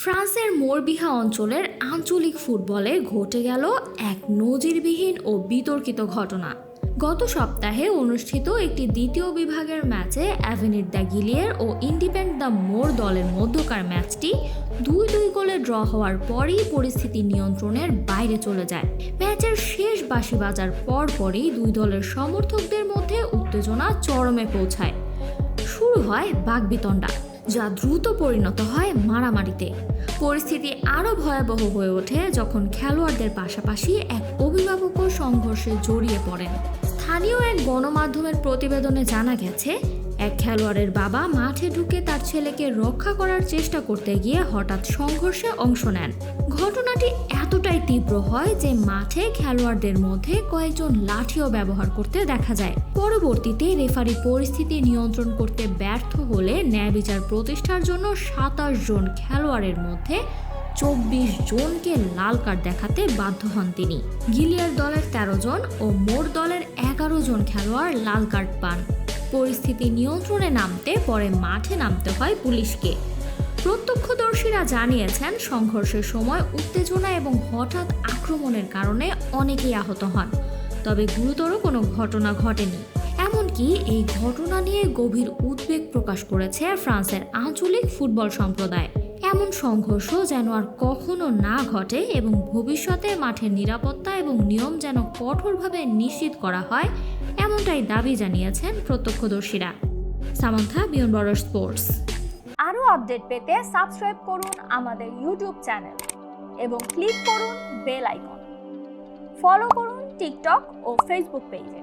ফ্রান্সের মোরবিহা অঞ্চলের আঞ্চলিক ফুটবলে ঘটে গেল এক নজিরবিহীন ও বিতর্কিত ঘটনা। গত সপ্তাহে অনুষ্ঠিত একটি দ্বিতীয় বিভাগের ম্যাচে অ্যাভেনির দ্য গিলিয়ের ও ইন্ডিপেন্ড দ্য মোর দলের মধ্যকার ম্যাচটি 2-2 গোলে ড্র হওয়ার পরই পরিস্থিতি নিয়ন্ত্রণের বাইরে চলে যায়। ম্যাচের শেষ বাঁশি বাজার পরপরই দুই দলের সমর্থকদের মধ্যে উত্তেজনা চরমে পৌঁছায়। শুরু হয় বাকবিতণ্ডা, যা দ্রুত পরিণত হয় মারামারিতে। পরিস্থিতি আরও ভয়াবহ হয়ে ওঠে যখন খেলোয়াড়দের পাশাপাশি এক অভিভাবকও সংঘর্ষে জড়িয়ে পড়েন। স্থানীয় এক গণমাধ্যমের প্রতিবেদনে জানা গেছে, এক খেলোয়াড়ের বাবা মাঠে ঢুকে তার ছেলেকে রক্ষা করার চেষ্টা করতে গিয়ে হঠাৎ সংঘর্ষে অংশ নেন। ঘটনাটি এতটাই তীব্র হয় যে মাঠে খেলোয়াড়দের মধ্যে কয়েকজন লাঠিও ব্যবহার করতে দেখা যায়। পরবর্তীতে রেফারি পরিস্থিতি নিয়ন্ত্রণ করতে ব্যর্থ হলে ন্যায় বিচার প্রতিষ্ঠার জন্য 27 জন খেলোয়াড়ের মধ্যে 24 জনকে লাল কার্ড দেখাতে বাধ্য হন তিনি। গিলিয়ার দলের 13 জন ও মোর দলের 11 জন খেলোয়াড় লাল কার্ড পান। পরিস্থিতি নিয়ন্ত্রণে নামতে পরে মাঠে নামতে হয় পুলিশকে। প্রত্যক্ষদর্শীরা জানিয়েছেন, সংঘর্ষের সময় উত্তেজনা এবং হঠাৎ আক্রমণের কারণে অনেকেই আহত হন, তবে গুরুতর কোনো ঘটনা ঘটেনি। এমনকি এই ঘটনা নিয়ে গভীর উদ্বেগ প্রকাশ করেছে ফ্রান্সের আঞ্চলিক ফুটবল সম্প্রদায়। এমন সংঘর্ষ যেন আর কখনো না ঘটে এবং ভবিষ্যতে মাঠের নিরাপত্তা এবং নিয়ম যেন কঠোরভাবে নিশ্চিত করা হয়, এমনটাই দাবি জানিয়েছেন প্রত্যক্ষদর্শীরা। Samantha, beyond border sports. আরও আপডেট পেতে সাবস্ক্রাইব করুন আমাদের ইউটিউব চ্যানেল এবং ক্লিক করুন বেল আইকন। ফলো করুন টিকটক ও ফেসবুক পেজে।